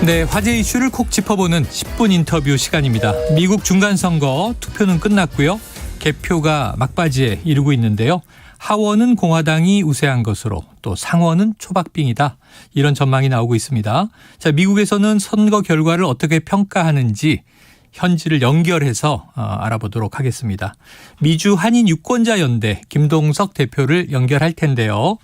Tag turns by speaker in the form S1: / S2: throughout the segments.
S1: 네, 화제 이슈를 콕 짚어보는 10분 인터뷰 시간입니다. 미국 중간선거 투표는 끝났고요. 개표가 막바지에 이르고 있는데요. 하원은 공화당이 우세한 것으로 또 상원은 초박빙이다. 이런 전망이 나오고 있습니다. 자, 미국에서는 선거 결과를 어떻게 평가하는지 현지를 연결해서 알아보도록 하겠습니다. 미주 한인 유권자 연대 김동석 대표를 연결할 텐데요.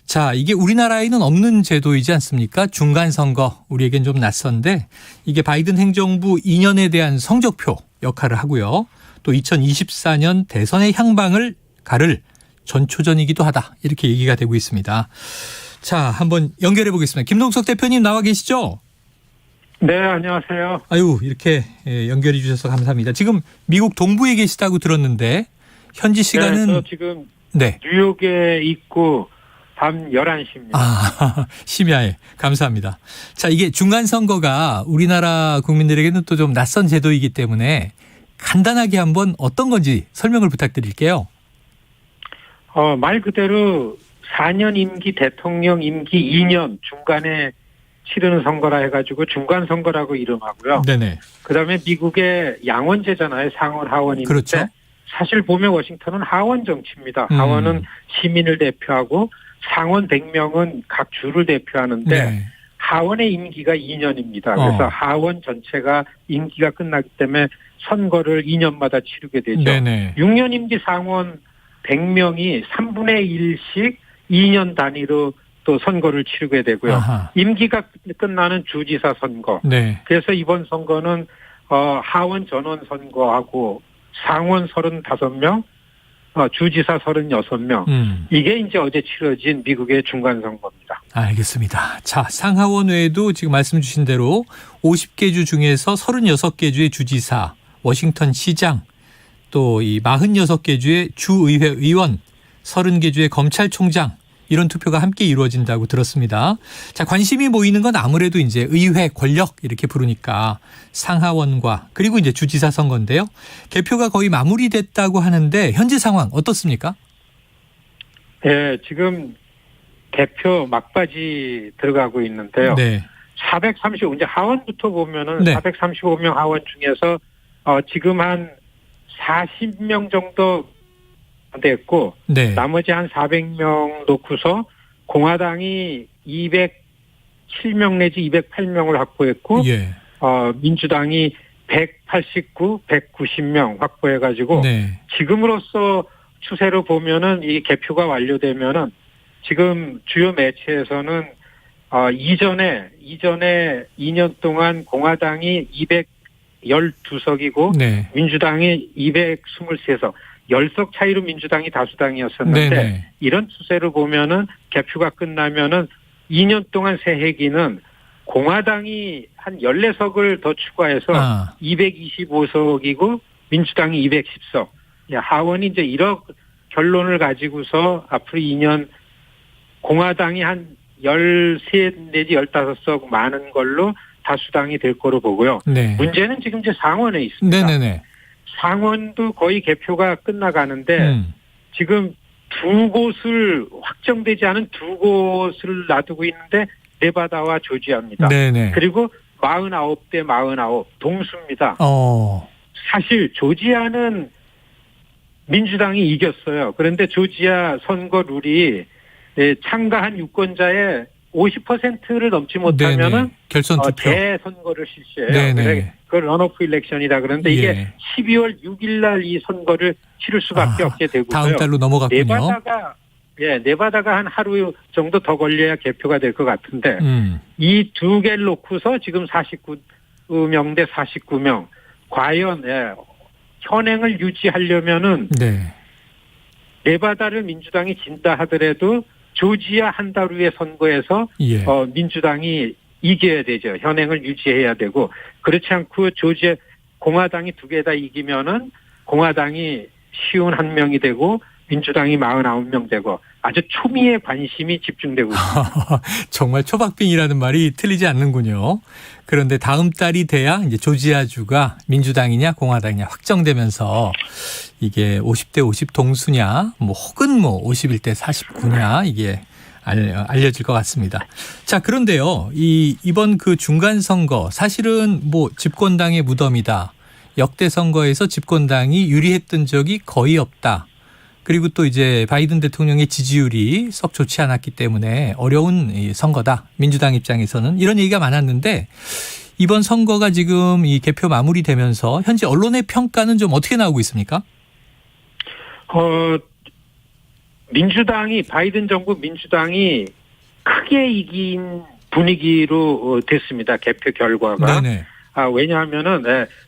S1: 자, 이게 우리나라에는 없는 제도이지 않습니까? 중간선거, 우리에겐 좀 낯선데 이게 바이든 행정부 2년에 대한 성적표 역할을 하고요. 또 2024년 대선의 향방을 가를 전초전이기도 하다. 이렇게 얘기가 되고 있습니다. 자, 한번 연결해 보겠습니다. 김동석 대표님 나와 계시죠?
S2: 네, 안녕하세요.
S1: 아유, 이렇게 연결해 주셔서 감사합니다. 지금 미국 동부에 계시다고 들었는데 현지 시간은
S2: 네, 저 지금 뉴욕에 있고 밤 11시입니다.
S1: 아, 심야에. 감사합니다. 자, 이게 중간선거가 우리나라 국민들에게는 또 좀 낯선 제도이기 때문에 간단하게 한번 어떤 건지 설명을 부탁드릴게요.
S2: 말 그대로 4년 임기 대통령 임기 2년 중간에 치르는 선거라 해가지고 중간선거라고 이름하고요.
S1: 네네.
S2: 그다음에 미국의 양원제잖아요. 상원, 하원이.
S1: 그렇죠.
S2: 사실 보면 워싱턴은 하원 정치입니다. 하원은 시민을 대표하고 상원 100명은 각 주를 대표하는데
S1: 네.
S2: 하원의 임기가 2년입니다. 그래서 하원 전체가 임기가 끝나기 때문에 선거를 2년마다 치르게 되죠.
S1: 네네.
S2: 6년 임기 상원 100명이 3분의 1씩 2년 단위로 또 선거를 치르게 되고요.
S1: 아하.
S2: 임기가 끝나는 주지사 선거.
S1: 네.
S2: 그래서 이번 선거는 하원 전원 선거하고 상원 35명, 주지사 36명. 이게 이제 어제 치러진 미국의 중간 선거입니다.
S1: 알겠습니다. 자, 상하원 외에도 지금 말씀 주신 대로 50개 주 중에서 36개 주의 주지사, 워싱턴 시장, 또 이 46개 주의 주의회 의원, 30개 주의 검찰총장, 이런 투표가 함께 이루어진다고 들었습니다. 자, 관심이 모이는 건 아무래도 이제 의회 권력 이렇게 부르니까 상하원과 그리고 이제 주지사 선거인데요. 개표가 거의 마무리됐다고 하는데 현재 상황 어떻습니까?
S2: 네, 지금 개표 막바지 들어가고 있는데요.
S1: 네.
S2: 435, 이제 하원부터 보면은
S1: 네.
S2: 435명 하원 중에서 지금 한 40명 정도 됐고,
S1: 네.
S2: 나머지 한 400명 놓고서 공화당이 207명 내지 208명을 확보했고,
S1: 예.
S2: 민주당이 189, 190명 확보해가지고,
S1: 네.
S2: 지금으로서 추세로 보면은 이 개표가 완료되면은 지금 주요 매체에서는 이전에 2년 동안 공화당이 212석이고
S1: 네.
S2: 민주당이 223석, 10석 차이로 민주당이 다수당이었었는데
S1: 네네.
S2: 이런 추세로 보면은 개표가 끝나면은 2년 동안 새 회기는 공화당이 한 14석을 더 추가해서 225석이고 민주당이 210석. 하원이 이제 이런 결론을 가지고서 앞으로 2년 공화당이 한 13 내지 15석 많은 걸로 다수당이 될 거로 보고요.
S1: 네.
S2: 문제는 지금 이제 상원에 있습니다.
S1: 네네네.
S2: 상원도 거의 개표가 끝나가는데 지금 두 곳을 확정되지 않은 두 곳을 놔두고 있는데 네바다와 조지아입니다.
S1: 네네.
S2: 그리고 49대 49 동수입니다. 사실 조지아는 민주당이 이겼어요. 그런데 조지아 선거 룰이 참가한 유권자의 50%를 넘지 못하면은
S1: 결선 투표
S2: 재선거를 실시해요.
S1: 네네.
S2: 그걸 런오프 일렉션이다. 그런데 이게 12월 6일 날 이 선거를 치를 수밖에 없게 되고요.
S1: 다음 달로 넘어갔군요.
S2: 네바다가 한 하루 정도 더 걸려야 개표가 될 것 같은데 이 두 개를 놓고서 지금 49명 대 49명 과연 현행을 유지하려면은 네바다를 민주당이 진다 하더라도 조지아 한 달 후의 선거에서 민주당이 이겨야 되죠. 현행을 유지해야 되고 그렇지 않고 조지아 공화당이 두 개 다 이기면은 공화당이 51명이 되고 민주당이 49명 되고 아주 초미의 관심이 집중되고 있습니다.
S1: 정말 초박빙이라는 말이 틀리지 않는군요. 그런데 다음 달이 돼야 이제 조지아주가 민주당이냐 공화당이냐 확정되면서 이게 50대 50 동수냐 뭐 혹은 뭐 51대 49냐 이게 알려질 것 같습니다. 자, 그런데요. 이번 그 중간 선거 사실은 뭐 집권당의 무덤이다. 역대 선거에서 집권당이 유리했던 적이 거의 없다. 그리고 또 이제 바이든 대통령의 지지율이 썩 좋지 않았기 때문에 어려운 이 선거다. 민주당 입장에서는 이런 얘기가 많았는데 이번 선거가 지금 이 개표 마무리되면서 현재 언론의 평가는 좀 어떻게 나오고 있습니까?
S2: 민주당이 바이든 정부 민주당이 크게 이긴 분위기로 됐습니다. 개표 결과가.
S1: 네네.
S2: 왜냐하면은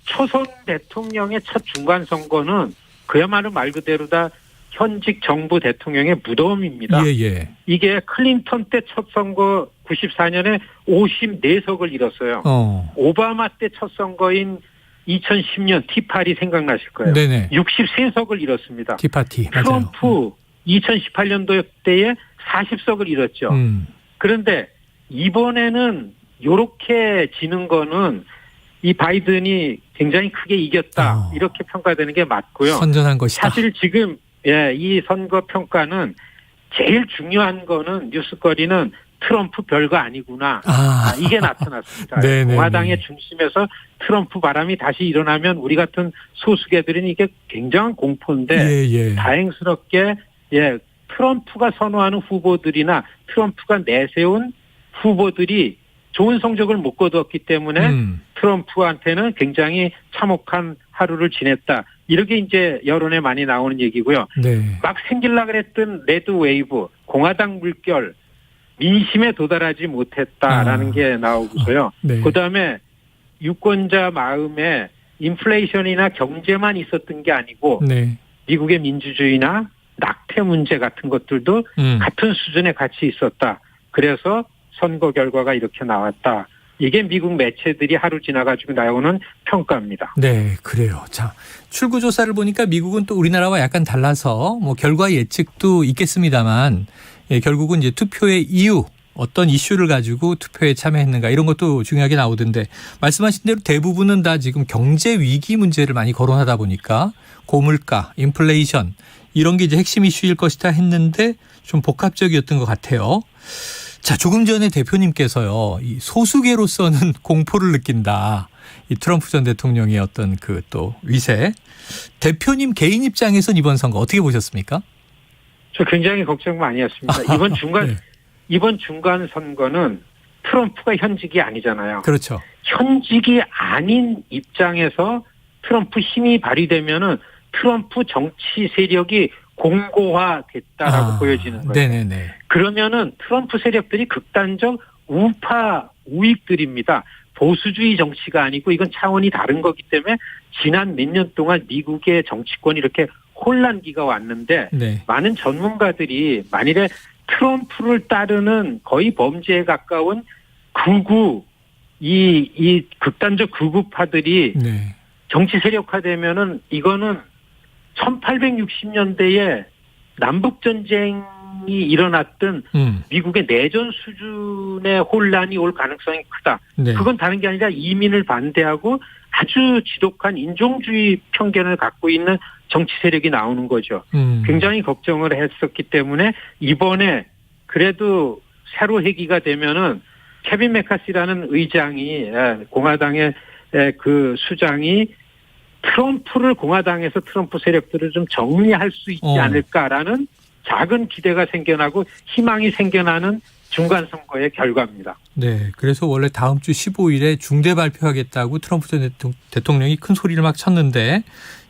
S2: 초선 대통령의 첫 중간 선거는 그야말로 말 그대로 다 현직 정부 대통령의 무덤입니다.
S1: 예.
S2: 이게 클린턴 때 첫 선거 94년에 54석을 잃었어요. 오바마 때 첫 선거인 2010년 티파리 생각나실 거예요.
S1: 네네.
S2: 63석을 잃었습니다.
S1: 티파티.
S2: 트럼프 2018년도 때에 40석을 잃었죠. 그런데 이번에는 이렇게 지는 거는 이 바이든이 굉장히 크게 이겼다. 이렇게 평가되는 게 맞고요.
S1: 선전한 것이다.
S2: 사실 지금 이 선거 평가는 제일 중요한 거는 뉴스거리는 트럼프 별거 아니구나. 이게 나타났습니다. 공화당의 중심에서 트럼프 바람이 다시 일어나면 우리 같은 소수계들은 이게 굉장한 공포인데 다행스럽게 트럼프가 선호하는 후보들이나 트럼프가 내세운 후보들이 좋은 성적을 못 거두었기 때문에 트럼프한테는 굉장히 참혹한 하루를 지냈다. 이렇게 이제 여론에 많이 나오는 얘기고요. 막 생길라 그랬던 레드 웨이브, 공화당 물결, 민심에 도달하지 못했다라는 게 나오고서요. 그다음에 유권자 마음에 인플레이션이나 경제만 있었던 게 아니고 미국의 민주주의나 낙태 문제 같은 것들도 같은 수준에 같이 있었다. 그래서 선거 결과가 이렇게 나왔다. 이게 미국 매체들이 하루 지나가지고 나오는 평가입니다.
S1: 네, 그래요. 자, 출구조사를 보니까 미국은 또 우리나라와 약간 달라서 뭐 결과 예측도 있겠습니다만 결국은 이제 투표의 이유, 어떤 이슈를 가지고 투표에 참여했는가 이런 것도 중요하게 나오던데 말씀하신 대로 대부분은 다 지금 경제 위기 문제를 많이 거론하다 보니까 고물가, 인플레이션 이런 게 이제 핵심 이슈일 것이다 했는데 좀 복합적이었던 것 같아요. 자, 조금 전에 대표님께서요, 이 소수계로서는 공포를 느낀다. 이 트럼프 전 대통령의 어떤 그 또 위세. 대표님 개인 입장에서는 이번 선거 어떻게 보셨습니까?
S2: 저 굉장히 걱정 많이 했습니다. 이번 중간 선거는 트럼프가 현직이 아니잖아요.
S1: 그렇죠.
S2: 현직이 아닌 입장에서 트럼프 힘이 발휘되면은 트럼프 정치 세력이 공고화됐다라고 보여지는 거예요.
S1: 네네네.
S2: 그러면은 트럼프 세력들이 극단적 우파 우익들입니다. 보수주의 정치가 아니고 이건 차원이 다른 거기 때문에 지난 몇 년 동안 미국의 정치권이 이렇게 혼란기가 왔는데 많은 전문가들이 만일에 트럼프를 따르는 거의 범죄에 가까운 이 극단적 극우파들이 정치 세력화되면은 이거는 1860년대에 남북전쟁이 일어났던 미국의 내전 수준의 혼란이 올 가능성이 크다. 그건 다른 게 아니라 이민을 반대하고 아주 지독한 인종주의 편견을 갖고 있는 정치 세력이 나오는 거죠. 굉장히 걱정을 했었기 때문에 이번에 그래도 새로 회기가 되면은 케빈 메카시라는 의장이 공화당의 그 수장이 트럼프를 공화당에서 트럼프 세력들을 좀 정리할 수 있지 않을까라는 작은 기대가 생겨나고 희망이 생겨나는 중간 선거의 결과입니다.
S1: 네, 그래서 원래 다음 주 15일에 중대 발표하겠다고 트럼프 전 대통령이 큰 소리를 막 쳤는데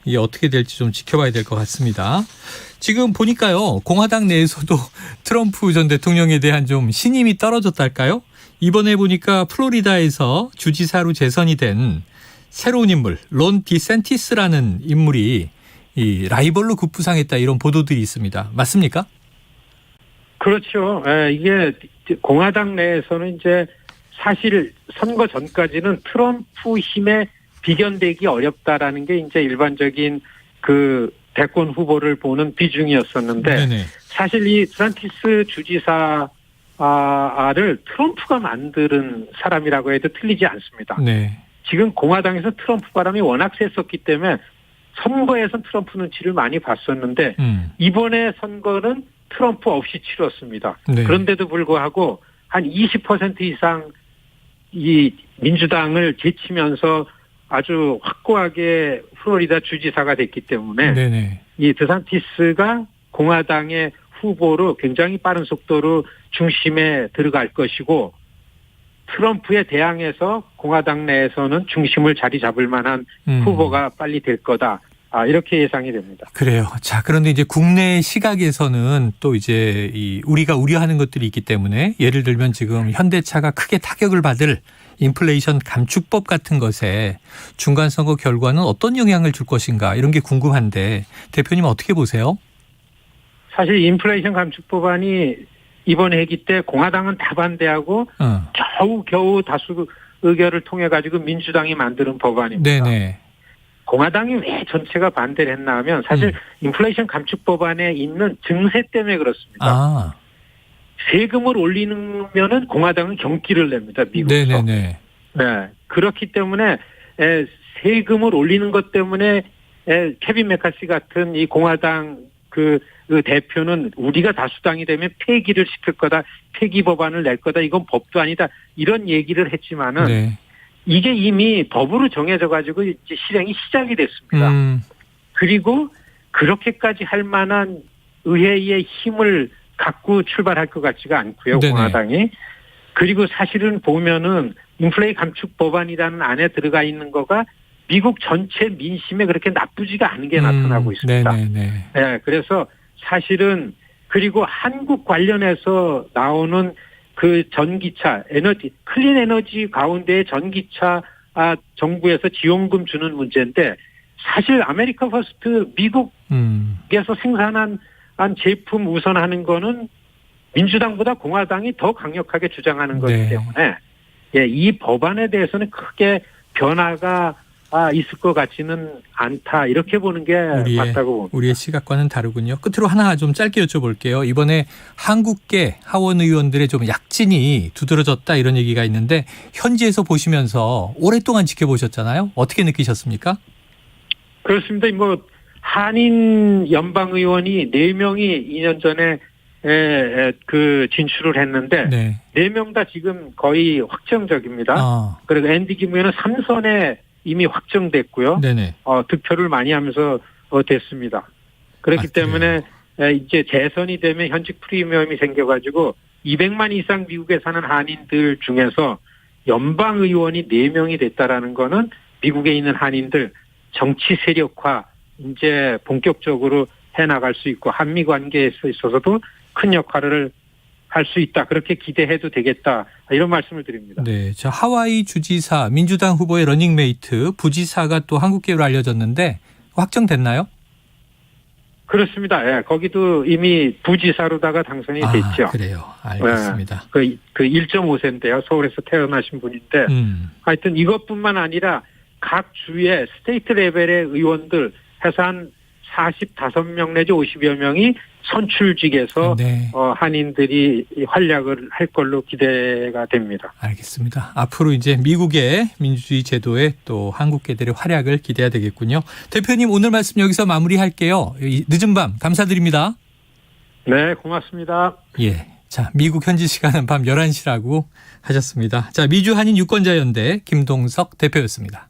S1: 이게 어떻게 될지 좀 지켜봐야 될 것 같습니다. 지금 보니까요, 공화당 내에서도 트럼프 전 대통령에 대한 좀 신임이 떨어졌달까요? 이번에 보니까 플로리다에서 주지사로 재선이 된 새로운 인물, 론 디센티스라는 인물이 이 라이벌로 급부상했다 이런 보도들이 있습니다. 맞습니까?
S2: 그렇죠. 이게 공화당 내에서는 이제 사실 선거 전까지는 트럼프 힘에 비견되기 어렵다라는 게 이제 일반적인 그 대권 후보를 보는 비중이었었는데 사실 이 디센티스 주지사를 트럼프가 만드는 사람이라고 해도 틀리지 않습니다. 지금 공화당에서 트럼프 바람이 워낙 셌었기 때문에 선거에선 트럼프 눈치를 많이 봤었는데 이번에 선거는 트럼프 없이 치렀습니다.
S1: 네.
S2: 그런데도 불구하고 한 20% 이상 이 민주당을 제치면서 아주 확고하게 플로리다 주지사가 됐기 때문에
S1: 네네.
S2: 이 드산티스가 공화당의 후보로 굉장히 빠른 속도로 중심에 들어갈 것이고 트럼프에 대항해서 공화당 내에서는 중심을 자리 잡을 만한 후보가 빨리 될 거다. 이렇게 예상이 됩니다.
S1: 그래요. 자, 그런데 이제 국내 시각에서는 또 이제 우리가 우려하는 것들이 있기 때문에 예를 들면 지금 현대차가 크게 타격을 받을 인플레이션 감축법 같은 것에 중간선거 결과는 어떤 영향을 줄 것인가 이런 게 궁금한데 대표님 어떻게 보세요?
S2: 사실 인플레이션 감축법안이 이번 회기 때 공화당은 다 반대하고 겨우 다수 의결을 통해 가지고 민주당이 만드는 법안입니다.
S1: 네네.
S2: 공화당이 왜 전체가 반대를 했나 하면 사실 인플레이션 감축법안에 있는 증세 때문에 그렇습니다. 세금을 올리면은 공화당은 경기를 냅니다. 미국에서.
S1: 네네네.
S2: 네. 그렇기 때문에 세금을 올리는 것 때문에 케빈 메카시 같은 이 공화당 그 대표는 우리가 다수당이 되면 폐기를 시킬 거다. 폐기 법안을 낼 거다. 이건 법도 아니다. 이런 얘기를 했지만은
S1: 네.
S2: 이게 이미 법으로 정해져 가지고 이제 실행이 시작이 됐습니다. 그리고 그렇게까지 할 만한 의회의 힘을 갖고 출발할 것 같지가 않고요.
S1: 네네.
S2: 공화당이. 그리고 사실은 보면은 인플레이 감축 법안이라는 안에 들어가 있는 거가 미국 전체 민심에 그렇게 나쁘지가 않은 게 나타나고 있습니다.
S1: 네네네.
S2: 네, 그래서 사실은 그리고 한국 관련해서 나오는 그 전기차 에너지 클린 에너지 가운데 전기차 정부에서 지원금 주는 문제인데 사실 아메리카 퍼스트 미국에서 생산한 제품 우선하는 거는 민주당보다 공화당이 더 강력하게 주장하는 거기 때문에 이 법안에 대해서는 크게 변화가 있을 것 같지는 않다. 이렇게 보는 게 맞다고 봅니다.
S1: 우리의 시각과는 다르군요. 끝으로 하나 좀 짧게 여쭤볼게요. 이번에 한국계 하원 의원들의 좀 약진이 두드러졌다 이런 얘기가 있는데 현지에서 보시면서 오랫동안 지켜보셨잖아요. 어떻게 느끼셨습니까?
S2: 그렇습니다. 뭐 한인 연방 의원이 4명이 2년 전에 그 진출을 했는데 4명 다 지금 거의 확정적입니다. 그리고 앤디 김 의원은 3선에 이미 확정됐고요. 득표를 많이 하면서 됐습니다. 그렇기 때문에 이제 재선이 되면 현직 프리미엄이 생겨가지고 200만 이상 미국에 사는 한인들 중에서 연방 의원이 4명이 됐다라는 거는 미국에 있는 한인들 정치 세력화 이제 본격적으로 해나갈 수 있고 한미 관계에 있어서도 큰 역할을 할 수 있다. 그렇게 기대해도 되겠다. 이런 말씀을 드립니다.
S1: 네, 저 하와이 주지사 민주당 후보의 러닝메이트 부지사가 또 한국계로 알려졌는데 확정됐나요?
S2: 그렇습니다. 예, 거기도 이미 부지사로다가 당선이 됐죠.
S1: 그래요. 알겠습니다.
S2: 그 1.5세인데요. 서울에서 태어나신 분인데 하여튼 이것뿐만 아니라 각 주의 스테이트 레벨의 의원들 해서 한 45명 내지 50여 명이 선출직에서 한인들이 활약을 할 걸로 기대가 됩니다.
S1: 알겠습니다. 앞으로 이제 미국의 민주주의 제도에 또 한국계들의 활약을 기대해야 되겠군요. 대표님 오늘 말씀 여기서 마무리할게요. 늦은 밤 감사드립니다.
S2: 네, 고맙습니다.
S1: 예. 자, 미국 현지 시간은 밤 11시라고 하셨습니다. 자, 미주 한인 유권자연대 김동석 대표였습니다.